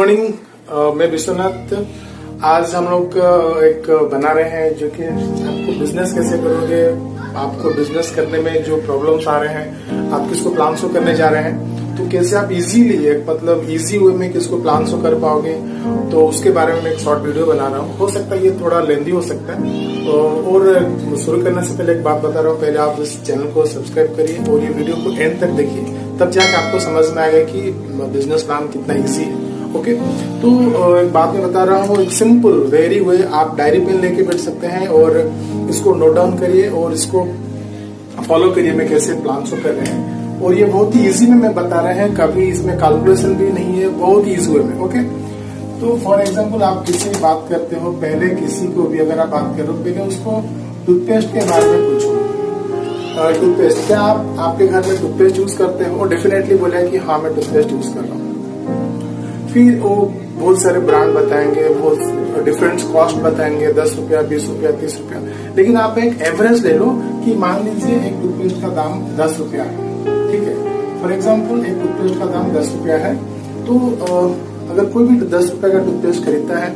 Morning. मैं विश्वनाथ। आज हम लोग एक बना रहे हैं जो कि आपको बिजनेस कैसे करोगे, आपको बिजनेस करने में जो प्रॉब्लम्स आ रहे हैं, आप किसको प्लान शो करने जा रहे हैं, तो कैसे आप इजीली इजी वे में किसको प्लान शो कर पाओगे, तो उसके बारे में मैं एक शॉर्ट वीडियो बना रहा हूँ। हो सकता है ये थोड़ा लेंदी हो सकता है, तो और शुरू करने से पहले एक बात बता रहा हूँ, पहले आप इस चैनल को सब्सक्राइब करिए और ये वीडियो को एंड तक देखिए, तब जाके आपको समझ में आएगा कि बिजनेस प्लान कितना इजी है। ओके, तो एक बात मैं बता रहा हूँ, एक सिंपल वेरी वे आप डायरी पेन लेके बैठ सकते हैं और इसको नोट डाउन करिए और इसको फॉलो करिए मैं कैसे प्लान शो कर रहे हैं। और ये बहुत ही इजी में मैं बता रहे हैं, कभी इसमें कैलकुलेशन भी नहीं है, बहुत ही इजी वे में। ओके, तो फॉर एग्जांपल आप किसी से बात करते हो, पहले किसी को भी अगर आप बात करो, पहले उसको टूथपेस्ट के बारे में पूछो। टूथपेस्ट, क्या आप आपके घर में टूथपेस्ट यूज करते हो? डेफिनेटली बोले कि हाँ मैं टूथपेस्ट यूज कर रहा हूँ। फिर वो बहुत सारे ब्रांड बताएंगे, बहुत डिफरेंट कॉस्ट बताएंगे, 10 रुपया, 20 रुपया, 30 रुपया। लेकिन आप एक एवरेज ले लो कि मान लीजिए एक टूथपेस्ट का दाम 10 रुपया है, ठीक है। फॉर एग्जाम्पल एक टूथपेस्ट का दाम 10 रुपया है, तो अगर कोई भी 10 रुपए का टूथपेस्ट खरीदता है,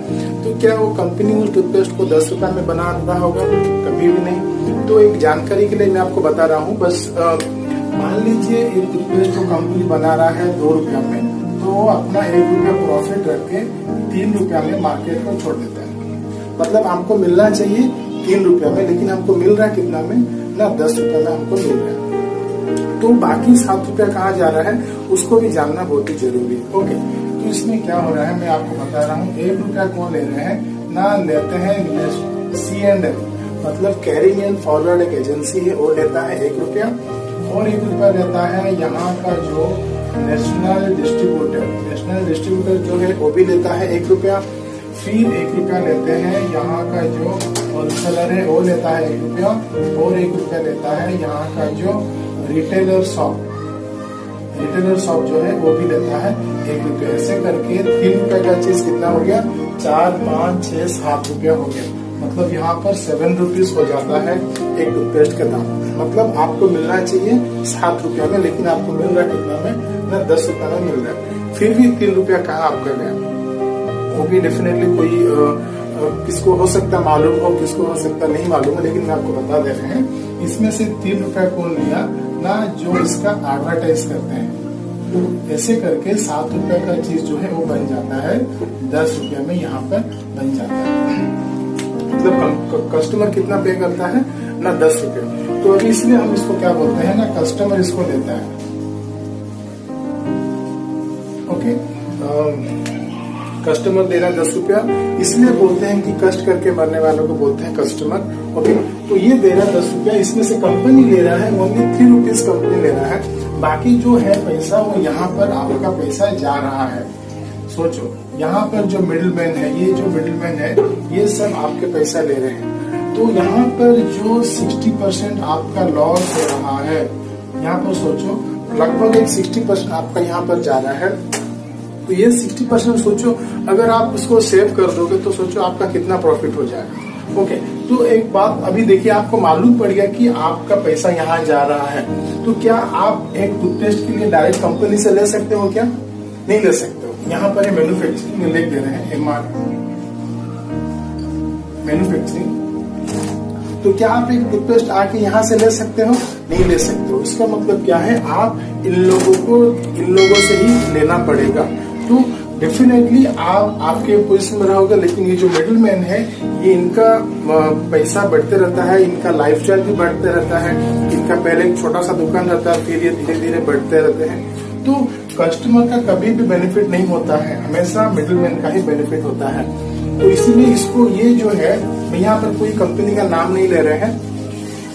तो क्या वो कंपनी उस टूथपेस्ट को 10 रुपए में बना रहा होगा? कभी भी नहीं। तो एक जानकारी के लिए मैं आपको बता रहा हूँ, बस मान लीजिए एक टूथपेस्ट जो कंपनी बना रहा है 2 रुपया में, तो वो अपना 1 रुपया प्रॉफिट रख के 3 रुपया में मार्केट को छोड़ देता है। मतलब हमको मिलना चाहिए 3 रुपया में, लेकिन हमको मिल रहा है कितना में? ना 10 रुपया में हमको मिल रहा है। तो बाकी 7 रुपया कहाँ जा रहा है, उसको भी जानना बहुत ही जरूरी है। ओके, तो इसमें क्या हो रहा है मैं आपको बता रहा हूँ। 1 रुपया कौन ले रहे हैं ना, लेते हैं C&F, मतलब कैरिंग एंड फॉरवर्ड एक एजेंसी है, वो लेता है 1 रुपया। और 1 रुपया लेता है यहाँ का जो नेशनल डिस्ट्रीब्यूटर जो है वो भी लेता है 1 रुपया। फिर 1 रुपया लेते हैं यहाँ का जो होलसेलर है, वो लेता है 1 रुपया। और 1 रुपया लेता है यहाँ का जो रिटेलर शॉप जो है वो भी लेता है 1 रुपया। ऐसे करके 3 रुपए का चीज कितना हो गया? 4, 5, 6, 7 रुपया हो गया। मतलब यहाँ पर 7 रुपीज हो जाता है एक टूथपेस्ट का दाम। मतलब आपको मिलना चाहिए 7 रुपया में, लेकिन आपको मिल रहा है कितना में? ना 10 रुपया में मिल रहा है। फिर भी 3 रुपया कहाँ आपका गया? वो भी डेफिनेटली कोई किसको हो सकता मालूम हो, किसको हो सकता नहीं मालूम है, लेकिन मैं आपको बता दे रहे हैं। इसमें से 3 रुपया कौन लिया ना, जो इसका एडवर्टाइज करते हैं। तो ऐसे करके 7 रुपया का चीज जो है वो बन जाता है 10 रुपया में, यहाँ पर बन जाता है। मतलब कस्टमर कितना पे करता है ना, 10 रुपया। तो अभी इसलिए हम इसको क्या बोलते हैं ना, कस्टमर इसको देता है। ओके, कस्टमर दे रहा है 10 रुपया, इसलिए बोलते हैं कि कष्ट करके मरने वालों को बोलते हैं कस्टमर। ओके, तो ये दे रहा है 10 रुपया, इसमें से कंपनी ले रहा है ओनली 3 रुपीज कंपनी ले रहा है। बाकी जो है पैसा वो यहाँ पर आपका पैसा जा रहा है। सोचो, यहाँ पर जो मिडिलमैन है, ये जो मिडिलमैन है, ये सब आपके पैसा ले रहे हैं। तो यहाँ पर जो 60% आपका लॉस हो रहा है, यहाँ पर सोचो लगभग एक 60% आपका यहाँ पर जा रहा है। तो ये 60% सोचो, अगर आप इसको सेव कर दोगे तो सोचो आपका कितना प्रॉफिट हो जाएगा। ओके, तो एक बात अभी देखिए, आपको मालूम पड़ गया कि आपका पैसा यहाँ जा रहा है। तो क्या आप एक टूथपेस्ट के लिए डायरेक्ट कंपनी से ले सकते हो? क्या नहीं ले सकते हो। यहाँ पर मैन्युफैक्चरिंग में लिख दे रहे हैं MR मैन्युफैक्चरिंग। तो क्या आप एक टूथपेस्ट आके यहाँ से ले सकते हो? नहीं ले सकते हो। इसका मतलब क्या है, आप इन लोगों से ही लेना पड़ेगा। तो डेफिनेटली आप आपके पोजीशन में रहोगे, लेकिन ये जो मिडिल मैन है, ये इनका पैसा बढ़ते रहता है, इनका लाइफस्टाइल भी बढ़ते रहता है। इनका पहले एक छोटा सा दुकान रहता है, फिर ये धीरे धीरे बढ़ते रहते हैं। तो कस्टमर का कभी भी बेनिफिट नहीं होता है, हमेशा मिडिल मैन का ही बेनिफिट होता है। तो इसीलिए इसको ये जो है, यहाँ पर कोई कंपनी का नाम नहीं ले रहे हैं।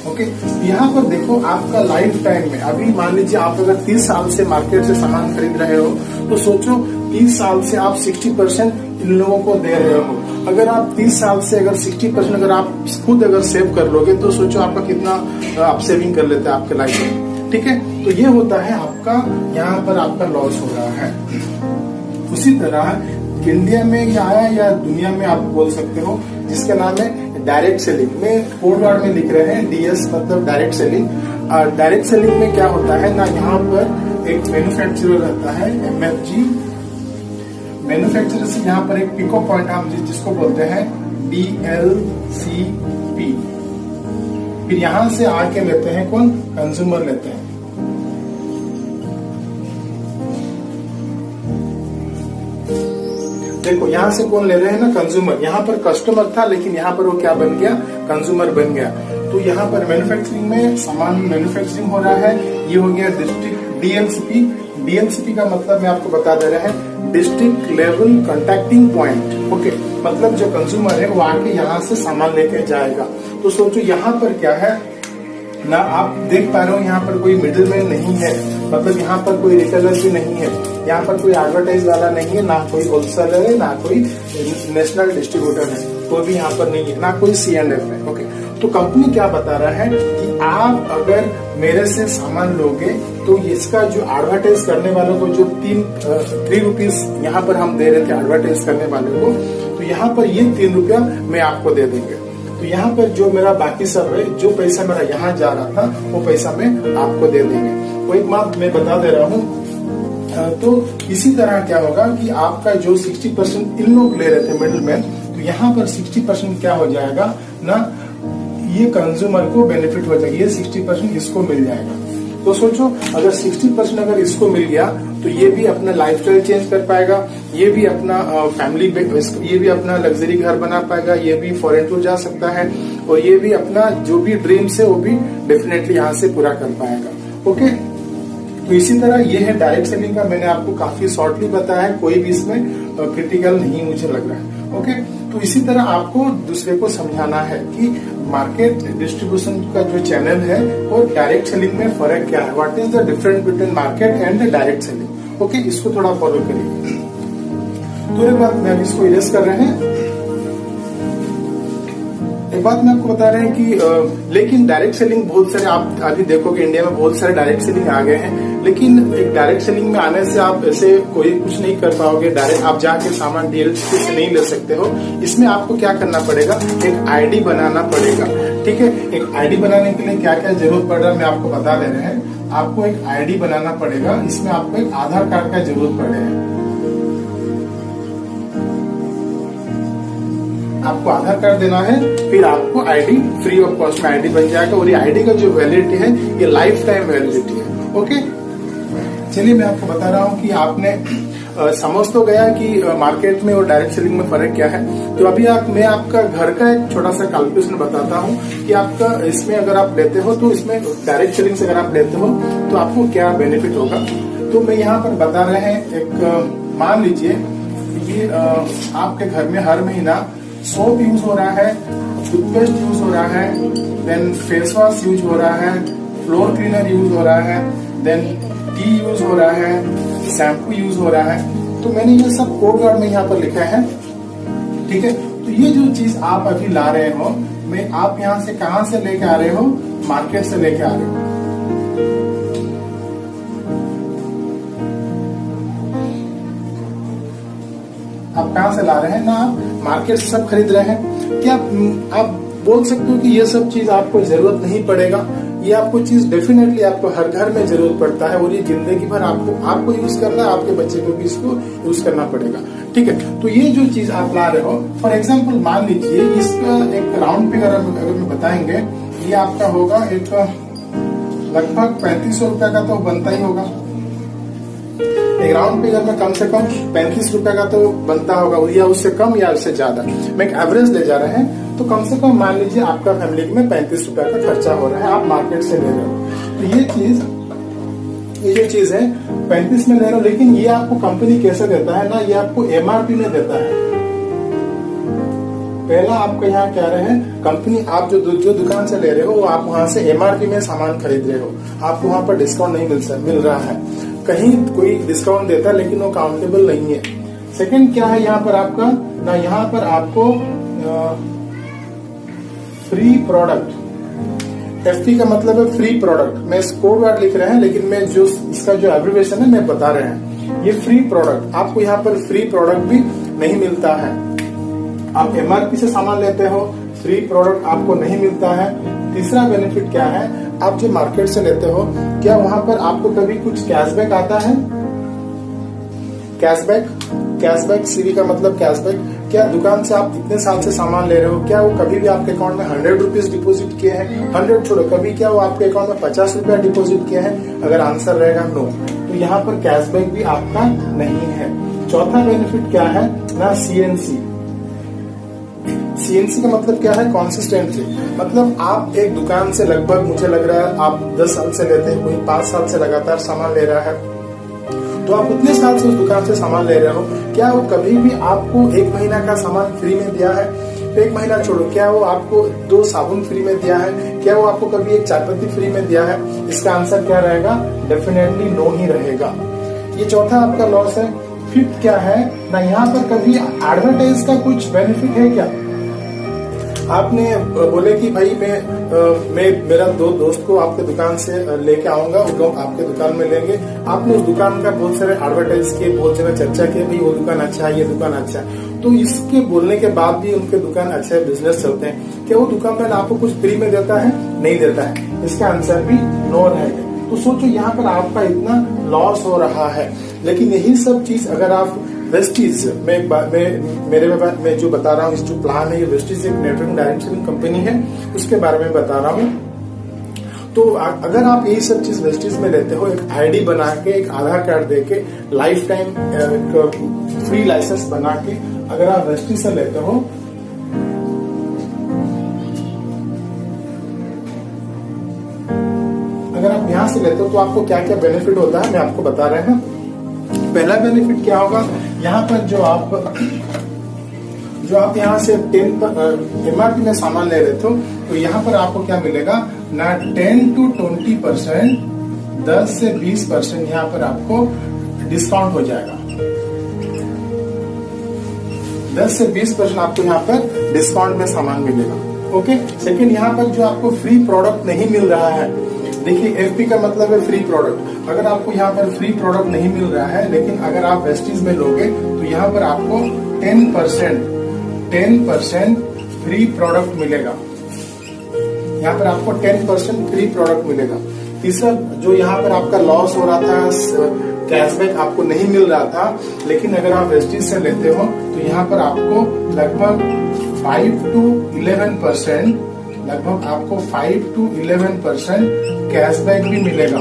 ओके, यहाँ पर देखो आपका लाइफ टाइम में, अभी मान लीजिए आप अगर 30 साल से मार्केट से सामान खरीद रहे हो, तो सोचो 30 साल से आप 60% इन लोगों को दे रहे हो। अगर आप 30 साल से अगर 60% अगर आप खुद अगर सेव कर लोगे, तो सोचो आपका कितना आप सेविंग कर लेते हैं आपके लाइफ में। ठीक है, तो ये होता है आपका, यहाँ पर आपका लॉस हो रहा है। उसी तरह इंडिया में ये आया या दुनिया में आप बोल सकते हो, जिसका नाम है डायरेक्ट सेलिंग। में कोड वर्ड में लिख रहे हैं DS, मतलब डायरेक्ट सेलिंग। डायरेक्ट सेलिंग में क्या होता है ना, यहाँ पर एक मैन्युफैक्चरर रहता है MFG मैन्युफैक्चरर से यहाँ पर एक पिको पॉइंट हम जिसको बोलते हैं DLCP, फिर यहां से आके लेते हैं कौन, कंज्यूमर लेते हैं। देखो यहां से कौन ले रहे हैं ना, कंज्यूमर। यहाँ पर कस्टमर था लेकिन यहाँ पर वो क्या बन गया, कंज्यूमर बन गया। तो यहाँ पर मैन्युफैक्चरिंग में सामान मैन्युफैक्चरिंग हो रहा है, ये हो गया डिस्ट्रिक्ट DLCP। DLCP का मतलब मैं आपको बता दे रहा है, district level contacting point. Okay, मतलब जो कंज्यूमर है वो आके यहाँ से सामान लेके जाएगा। तो सोचो यहाँ पर क्या है ना, आप देख पा रहे हो यहाँ पर कोई मिडिलमैन नहीं है, मतलब यहाँ पर कोई रिटेलर भी नहीं है, यहाँ पर कोई एडवर्टाइज वाला नहीं है, ना कोई होलसेलर है, ना कोई नेशनल डिस्ट्रीब्यूटर है, कोई भी यहाँ पर नहीं है, ना कोई C&F है। ओके, तो कंपनी क्या बता रहा है कि आप अगर मेरे से सामान लोगे तो इसका जो एडवर्टाइज करने वालों को जो 3 रुपीज यहाँ पर हम दे रहे थे एडवर्टाइज करने वाले को, तो यहाँ पर ये 3 रुपया मैं आपको दे देंगे। तो यहाँ पर जो मेरा बाकी सब है, जो पैसा मेरा यहाँ जा रहा था वो पैसा मैं आपको दे देंगे। वो एक बात मैं बता दे रहा हूँ। तो इसी तरह क्या होगा कि आपका जो 60% इन लोग ले रहे थे मिडिलमैन, तो यहाँ पर 60% क्या हो जाएगा ना, ये कंज्यूमर को बेनिफिट हो जाएगा, ये 60% इसको मिल जाएगा। तो सोचो अगर 60% अगर इसको मिल गया तो ये भी अपना लाइफस्टाइल चेंज कर पाएगा, ये भी अपना फैमिली, ये भी अपना लग्जरी घर बना पाएगा, ये भी फॉरेन टूर जा सकता है, और ये भी अपना जो भी ड्रीम्स है वो भी डेफिनेटली यहाँ से पूरा कर पाएगा। ओके, तो इसी तरह ये है डायरेक्ट सेलिंग का। मैंने आपको काफी शॉर्टली बताया है, कोई भी इसमें क्रिटिकल नहीं मुझे लग रहा है। ओके, तो इसी तरह आपको दूसरे को समझाना है कि मार्केट डिस्ट्रीब्यूशन का जो चैनल है और डायरेक्ट सेलिंग में फर्क क्या है, what is the difference between market and direct selling. Okay, इसको थोड़ा फॉलो करिए। तो एक बात मैं इसको इरेज कर रहे हैं, एक बात मैं आपको बता रहे हैं कि लेकिन डायरेक्ट सेलिंग बहुत सारे, आप अभी देखोगे इंडिया में बहुत सारे डायरेक्ट सेलिंग आ गए हैं, लेकिन एक डायरेक्ट सेलिंग में आने से आप ऐसे कोई कुछ नहीं कर पाओगे। डायरेक्ट आप जाके सामान DLCP से नहीं ले सकते हो। इसमें आपको क्या करना पड़ेगा, एक आईडी बनाना पड़ेगा। ठीक है, एक आईडी बनाने के लिए क्या क्या जरूरत पड़ रहा है मैं आपको बता दे रहे हैं। आपको एक आईडी बनाना पड़ेगा, इसमें आपको एक आधार कार्ड का जरूरत पड़ेगा। आपको आधार कार्ड देना है, फिर आपको आईडी फ्री ऑफ कॉस्ट में आईडी बन जाएगा, और ये आईडी का जो वैलिडिटी है ये लाइफ टाइम वैलिडिटी है। ओके, चलिए मैं आपको बता रहा हूँ कि आपने समझ तो गया कि मार्केट में और डायरेक्ट सेलिंग में फर्क क्या है। तो अभी मैं आपका घर का एक छोटा सा कैलकुलेशन बताता हूँ कि आपका इसमें अगर आप लेते हो तो इसमें डायरेक्ट सेलिंग से अगर आप लेते हो तो आपको क्या बेनिफिट होगा। तो मैं यहाँ पर बता रहे हैं, एक मान लीजिए ये आपके घर में हर महीना सोप यूज हो रहा है, टूथपेस्ट यूज हो रहा है, देन फेस वॉश यूज हो रहा है, फ्लोर क्लीनर यूज हो रहा है, देन टी यूज हो रहा है, शैम्पू यूज हो रहा है। तो मैंने ये सब कोड वर्ड में यहाँ पर लिखा है। ठीक है, तो ये जो चीज आप अभी ला रहे हो, मैं आप यहाँ से कहाँ से लेके आ रहे हो, मार्केट से लेके आ रहे हो। आप कहाँ से ला रहे हैं ना, आप मार्केट से सब खरीद रहे हैं। क्या आप बोल सकते हो कि ये सब चीज आपको जरूरत नहीं पड़ेगा? ये आपको चीज डेफिनेटली आपको हर घर में जरूरत पड़ता है, और ये जिंदगी भर आपको यूज करना है, आपके बच्चे को भी इसको यूज करना पड़ेगा। ठीक है, तो ये जो चीज आप ला रहे हो, फॉर एग्जाम्पल मान लीजिए इसका एक राउंड फिगर अगर मैं बताएंगे, ये आपका होगा एक लगभग 3500 रुपए का तो बनता ही होगा। एक राउंड फिगर में कम से कम 35 रुपए का तो बनता होगा, या उससे कम या उससे ज्यादा। मैं एक एवरेज ले जा रहे हैं, तो कम से कम मान लीजिए आपका फैमिली में 35 रुपए का खर्चा हो रहा है, आप मार्केट से ले रहे हो। तो ये जो चीज है 35 में ले रहे हो, लेकिन ये आपको कंपनी कैसे देता है ना, ये आपको MRP में देता है। पहला आपको यहाँ क्या रहे हैं, कंपनी आप जो दुकान से ले रहे हो, आप वहां से MRP में सामान खरीद रहे हो, आपको वहां पर डिस्काउंट नहीं मिल रहा है। कहीं कोई डिस्काउंट देता है लेकिन वो काउंटेबल नहीं है। सेकंड क्या है यहाँ पर आपका ना, यहाँ पर आपको फ्री प्रोडक्ट, FP का मतलब है फ्री प्रोडक्ट। मैं कोड वर्ड लिख रहे हैं, लेकिन मैं जो इसका जो एब्रिविएशन है मैं बता रहे हैं, ये फ्री प्रोडक्ट। आपको यहाँ पर फ्री प्रोडक्ट भी नहीं मिलता है। आप MRP से सामान लेते हो, फ्री प्रोडक्ट आपको नहीं मिलता है। तीसरा बेनिफिट क्या है, आप जो मार्केट से लेते हो, क्या वहां पर आपको कभी कुछ कैशबैक आता है? कैशबैक, कैशबैक सीवी का मतलब कैशबैक। क्या दुकान से आप इतने साल से सामान ले रहे हो, क्या वो कभी भी आपके अकाउंट में 100 रुपीज डिपोजिट किए हैं? 100 छोड़ो, कभी क्या वो आपके अकाउंट में 50 रुपया डिपोजिट किए हैं? अगर आंसर रहेगा नो, तो यहाँ पर कैशबैक भी आपका नहीं है। चौथा बेनिफिट क्या है ना, सीएनसी। सीएनसी का मतलब क्या है? कंसिस्टेंसी। मतलब आप एक दुकान से लगभग, मुझे लग रहा है आप 10 साल से लेते हैं, कोई 5 साल से लगातार सामान ले रहा है, तो आप उतने साल से उस दुकान से सामान ले रहे हो, क्या वो कभी भी आपको 1 महीना का सामान फ्री में दिया है? 1 महीना छोड़ो, क्या वो आपको 2 साबुन फ्री में दिया है? क्या वो आपको कभी 1 चाय पत्ती फ्री में दिया है? इसका आंसर क्या रहेगा? डेफिनेटली नो ही रहेगा। ये चौथा आपका लॉस है। फिफ्थ क्या है ना, यहाँ पर कभी एडवर्टाइज का कुछ बेनिफिट है क्या? आपने बोले कि भाई मैं मेरा 2 दोस्त को आपके दुकान से लेके आऊंगा, वो आपके दुकान में लेंगे। आपने उस दुकान का बहुत सारे एडवर्टाइज किए, बहुत सारा चर्चा किए, भाई वो दुकान अच्छा है, ये दुकान अच्छा है, तो इसके बोलने के बाद भी उनके दुकान अच्छा है, बिजनेस चलते हैं, क्या वो दुकानदार आपको कुछ फ्री में देता है? नहीं देता है। इसका आंसर भी नो रहेगा। तो सोचो यहाँ पर आपका इतना लॉस हो रहा है। लेकिन यही सब चीज अगर आप वेस्टीज मैं जो बता रहा हूँ, इस जो प्लान है, ये वेस्टीज एक नेटवर्क डायरेक्शन कंपनी है, उसके बारे में बता रहा हूँ। तो अगर आप यही सब चीज वेस्टीज में लेते हो, एक आईडी बना के, एक आधार कार्ड देके, लाइफ टाइम फ्री लाइसेंस बना के अगर आप वेस्टीज से लेते हो, अगर आप यहाँ से लेते हो तो आपको क्या क्या बेनिफिट होता है, मैं आपको बता रहे हैं। पहला बेनिफिट क्या होगा, यहाँ पर जो आप यहाँ से 10 एमआरपी में सामान ले रहे थे, तो यहाँ पर आपको क्या मिलेगा ना, 10 to 20%, 10 से 20% यहाँ पर आपको डिस्काउंट हो जाएगा। 10 से 20% आपको यहाँ पर डिस्काउंट में सामान मिलेगा। ओके। सेकंड, यहाँ पर जो आपको फ्री प्रोडक्ट नहीं मिल रहा है, देखिए एफपी का मतलब है फ्री प्रोडक्ट। अगर आपको यहाँ पर फ्री प्रोडक्ट नहीं मिल रहा है, लेकिन अगर आप वेस्टीज में लोगे तो यहाँ पर आपको 10% फ्री प्रोडक्ट मिलेगा। यहाँ पर आपको 10% फ्री प्रोडक्ट मिलेगा। तीसरा, जो यहाँ पर आपका लॉस हो रहा था, कैशबैक आपको नहीं मिल रहा था, लेकिन अगर आप वेस्टीज से लेते हो तो यहाँ पर आपको लगभग 5 to 11%, लगभग आपको 5 to 11% कैशबैक भी मिलेगा।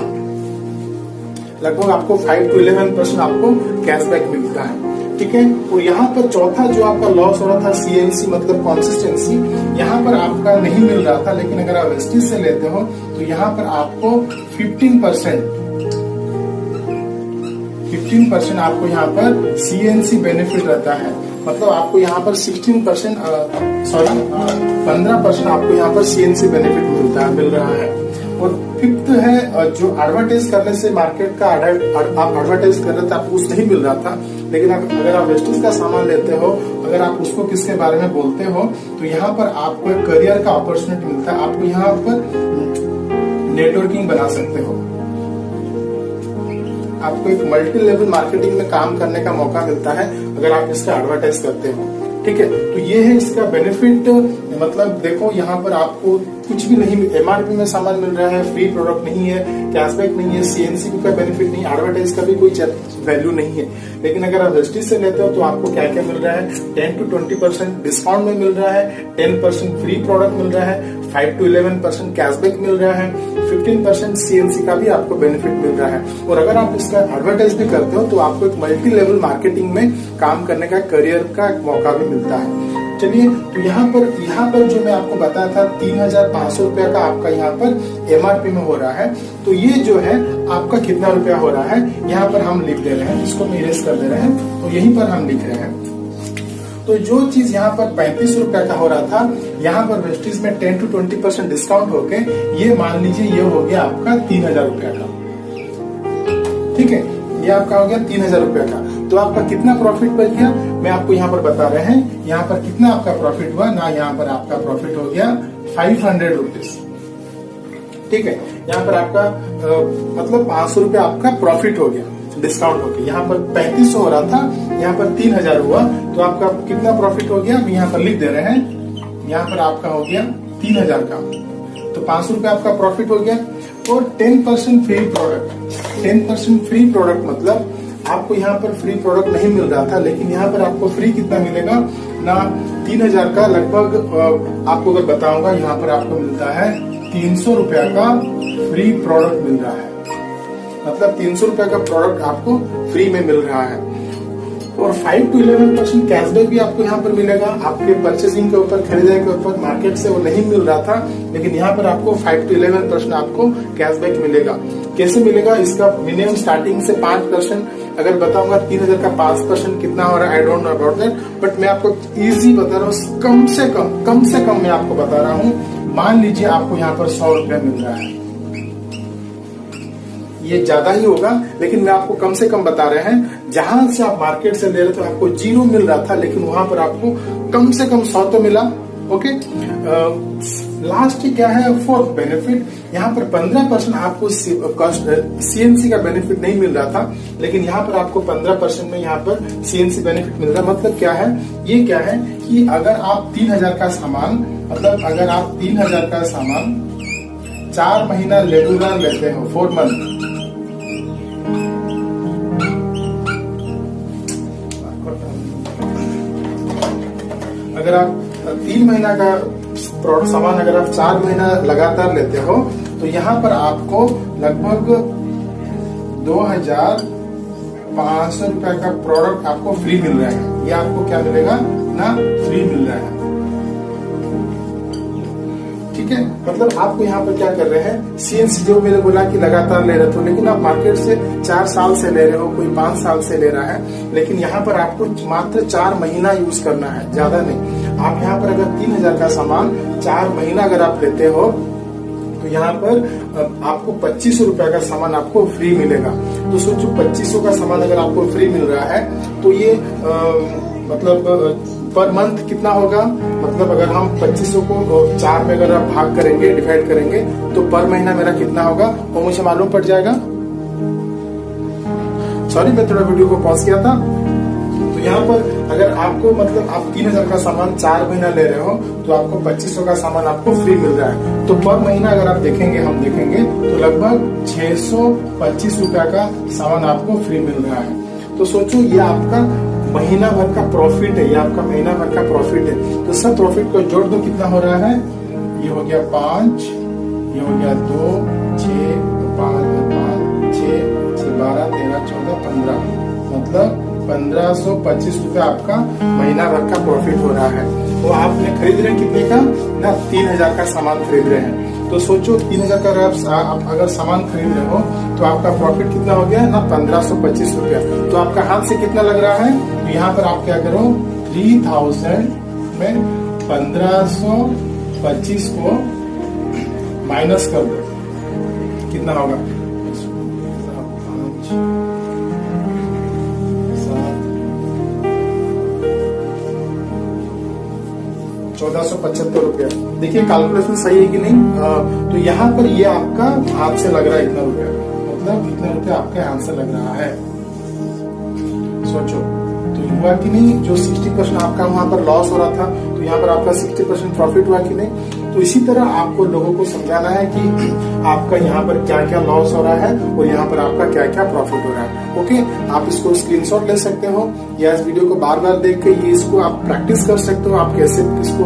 लगभग आपको 5 to 11% आपको कैशबैक मिलता है। ठीक है। और यहाँ पर चौथा जो आपका लॉस हो रहा था, सीएनसी मतलब कंसिस्टेंसी, यहाँ पर आपका नहीं मिल रहा था, लेकिन अगर आप वेस्टीज से लेते हो तो यहाँ पर आपको 15% आपको यहाँ पर सीएनसी बेनिफिट रहता है। मतलब आपको यहाँ पर 15% आपको यहाँ पर सीएनसी बेनिफिट मिल रहा है। और फिफ्थ है, जो एडवर्टाइज करने से मार्केट का आप एडवर्टाइज कर रहे थे, आपको कुछ नहीं मिल रहा था, लेकिन अगर आप वेस्टीज का सामान लेते हो, अगर आप उसको किसके बारे में बोलते हो, तो यहाँ पर आपको एक करियर का अपॉर्चुनिटी मिलता है। आपको यहाँ पर नेटवर्किंग बना सकते हो, आपको एक मल्टी लेवल मार्केटिंग में काम करने का मौका मिलता है अगर आप इसका एडवर्टाइज करते हो। ठीक है। तो ये है इसका बेनिफिट। मतलब देखो, यहाँ पर आपको कुछ भी नहीं, एमआरपी में सामान मिल रहा है, फ्री प्रोडक्ट नहीं है, कैशबैक नहीं है, सीएनसी का बेनिफिट नहीं, एडवर्टाइज का भी कोई वैल्यू नहीं है। लेकिन अगर आप वेस्टीज से लेते हो तो आपको क्या क्या मिल रहा है, 10 to 20% डिस्काउंट में मिल रहा है, 10% फ्री प्रोडक्ट मिल रहा है, 5 to 11% कैशबैक मिल रहा है, 15% सीएनसी का भी आपको बेनिफिट मिल रहा है। और अगर आप इसका एडवर्टाइज भी करते हो तो आपको एक मल्टी लेवल मार्केटिंग में काम करने का, करियर का मौका भी मिलता है। चलिए, तो यहाँ पर जो मैं आपको बताया था 3500 रुपया का आपका यहाँ पर एमआरपी में हो रहा है, तो ये जो है आपका कितना रुपया हो रहा है, यहाँ पर हम लिख दे रहे हैं, इसको हम इरेज कर दे रहे हैं, तो यहीं पर हम लिख रहे हैं। तो जो चीज यहाँ पर 35 रुपया का हो रहा था, यहाँ पर वेस्टीज में 10 to 20% डिस्काउंट होके ये मान लीजिए ये हो गया आपका 3000 रुपया का। ठीक है, ये आपका हो गया 3000 रुपया का। तो आपका कितना प्रॉफिट बच गया, मैं आपको यहाँ पर बता रहे हैं। यहाँ पर कितना आपका प्रॉफिट हुआ ना, यहाँ पर आपका प्रॉफिट हो गया 500 रुपीज। ठीक है, यहाँ पर आपका मतलब 500 रुपया आपका प्रॉफिट हो गया डिस्काउंट होके। यहाँ पर 3500 हो रहा था, यहाँ पर 3000 हुआ, तो आपका कितना प्रॉफिट हो गया, हम यहाँ पर लिख दे रहे हैं। यहाँ पर आपका हो गया 3000 का, तो 500 रुपया आपका प्रॉफिट हो गया। और 10% फ्री प्रोडक्ट, 10% फ्री प्रोडक्ट मतलब आपको यहाँ पर फ्री प्रोडक्ट नहीं मिल रहा था, लेकिन यहाँ पर आपको फ्री कितना मिलेगा ना, 3000 का लगभग आपको अगर बताऊंगा, यहाँ पर आपको मिलता है 300 रुपया का फ्री प्रोडक्ट मिल रहा है। मतलब 300 रुपया का प्रोडक्ट आपको फ्री में मिल रहा है। और 5 to 11% कैशबैक भी आपको यहाँ पर मिलेगा। आपके परचेसिंग के ऊपर, खरीदारी के ऊपर मार्केट से वो नहीं मिल रहा था, लेकिन यहाँ पर आपको 5 to 11% आपको कैशबैक मिलेगा। कैसे मिलेगा? इसका मिनिमम स्टार्टिंग से 5%। अगर बताऊंगा 3000 का 5% कितना हो रहा है, I don't know about that, but मैं आपको इजी बता रहा हूँ। कम से कम मैं आपको बता रहा हूँ। मान लीजिए आपको यहाँ पर 100 रुपया मिल रहा है, ये ज्यादा ही होगा, लेकिन मैं आपको कम से कम बता रहे हैं। जहां से आप मार्केट से ले रहे थे आपको 0 मिल रहा था, लेकिन वहां पर आपको कम से कम 100 तो मिला। ओके, लास्ट क्या है, फोर्थ बेनिफिट, यहाँ पर 15% आपको सीएनसी का बेनिफिट नहीं मिल रहा था, लेकिन यहाँ पर आपको 15% में यहाँ पर सीएनसी बेनिफिट मिल रहा है। मतलब क्या है, ये क्या है कि अगर आप 3000 का सामान, मतलब अगर आप 3000 का सामान 4 महीना रेगुलर लेते हो, 4 मंथ, अगर आप 3 महीना का प्रोडक्ट सामान अगर आप 4 महीना लगातार लेते हो, तो यहाँ पर आपको लगभग 2500 रुपए का प्रोडक्ट आपको फ्री मिल रहा है। ये आपको क्या मिलेगा ना, फ्री मिल रहा है। ठीक है, मतलब आपको यहाँ पर क्या कर रहे हैं, सीएनसी जो मैंने बोला कि लगातार ले रहे थे, लेकिन आप मार्केट से 4 साल से ले रहे हो, कोई 5 साल से ले रहा है, लेकिन यहाँ पर आपको मात्र 4 महीना यूज करना है, ज्यादा नहीं। आप यहाँ पर अगर 3000 का सामान 4 महीना अगर आप लेते हो, तो यहाँ पर आपको 2500 रुपया का सामान आपको फ्री मिलेगा। तो सोचो 2500 का सामान अगर आपको फ्री मिल रहा है, तो ये मतलब पर मंथ कितना होगा, मतलब अगर हम 2500 को 4 में अगर आप भाग करेंगे, डिवाइड करेंगे, तो पर महीना मेरा कितना होगा वो मुझे मालूम पड़ जाएगा। सॉरी, मैं थोड़ा वीडियो को पॉज किया था। तो यहाँ पर अगर आपको मतलब आप 3000 का सामान 4 महीना ले रहे हो, तो आपको 2500 का सामान आपको फ्री मिल रहा है। तो पर महीना अगर आप देखेंगे, हम देखेंगे, तो लगभग 625 रुपया का सामान आपको फ्री मिल रहा है। तो सोचो ये आपका महीना भर का प्रॉफिट है, ये आपका महीना भर का प्रॉफिट है। तो सब प्रॉफिट को जोड़ दो, कितना हो रहा है, ये हो गया 5, ये हो गया 2, 6, 5, 6, 12, 13, 14, 15, मतलब 1525 रुपया आपका महीना भर का प्रॉफिट हो रहा है। तो आपने खरीद रहे हैं कितने का ना, 3000 का सामान खरीद रहे हैं। तो सोचो 3000 का आप अगर सामान खरीद रहे हो, तो आपका प्रॉफिट कितना हो गया ना, 1525 रुपया। तो आपका हाथ से कितना लग रहा है, तो यहाँ पर आप क्या करो, 3000 में 1525 को माइनस कर दो, कितना होगा, 1475 रुपया। देखिए कैलकुलेशन सही है कि नहीं। तो यहाँ पर ये आपका हाथ से लग रहा है इतना रुपया, मतलब इतना रुपया आपके हाथ से लग रहा है। सोचो तो हुआ कि नहीं, जो 60% आपका वहां पर लॉस हो रहा था, तो यहाँ पर आपका 60% प्रॉफिट हुआ कि नहीं। तो इसी तरह आपको लोगों को समझाना है कि आपका यहाँ पर क्या क्या लॉस हो रहा है और यहाँ पर आपका क्या क्या प्रॉफिट हो रहा है। ओके, आप इसको स्क्रीनशॉट ले सकते हो, या इस वीडियो को बार बार देख के ये इसको आप प्रैक्टिस कर सकते हो, आप कैसे इसको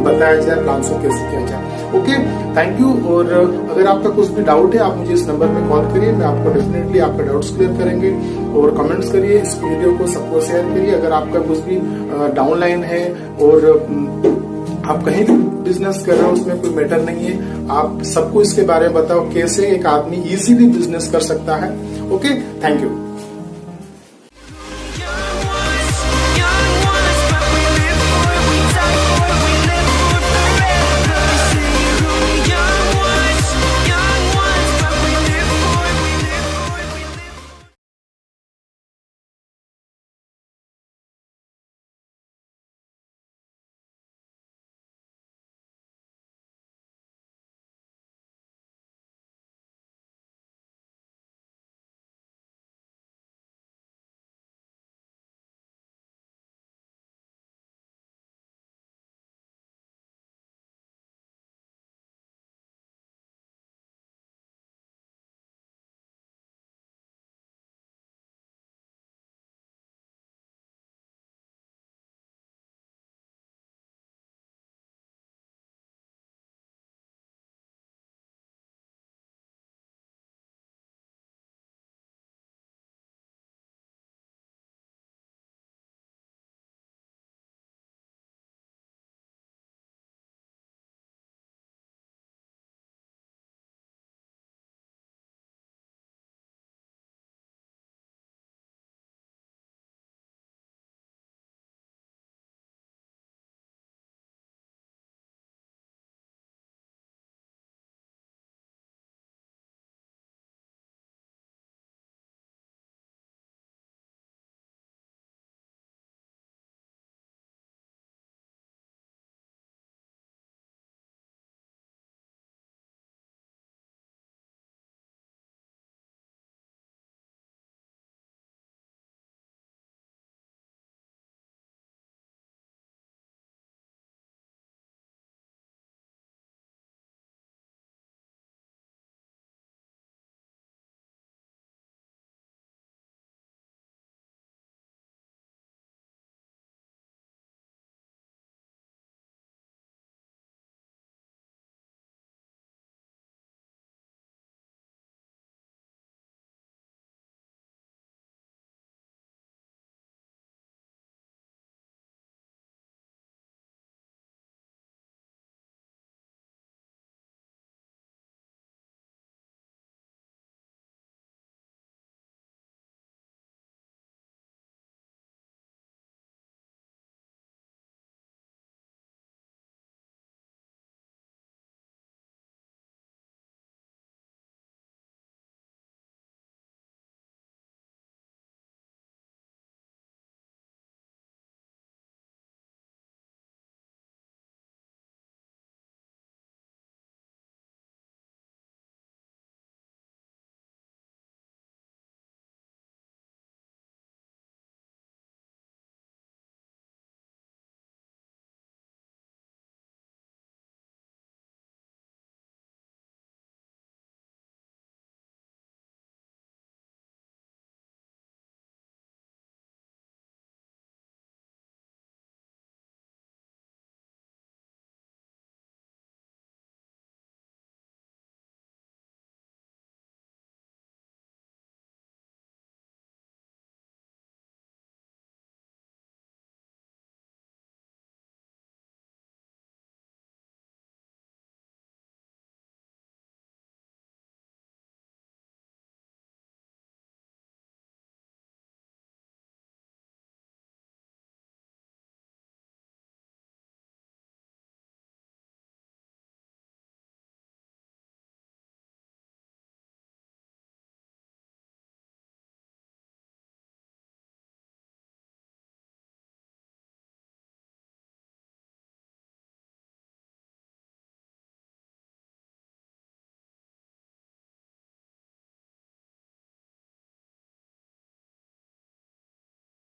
बताया जाए, प्लान्स को कैसे किया जाए। Okay, thank you. और अगर आपका कुछ भी डाउट है, आप मुझे इस नंबर पे कॉल करिए, मैं आपको डेफिनेटली आपका डाउट्स क्लियर करेंगे। और कमेंट्स करिए, इस वीडियो को सबको शेयर करिए। अगर आपका कुछ भी डाउनलाइन है और आप कहीं भी बिजनेस कर रहे हो, उसमें कोई मैटर नहीं है, आप सबको इसके बारे में बताओ कैसे एक आदमी इजीली बिजनेस कर सकता है। Okay, thank you.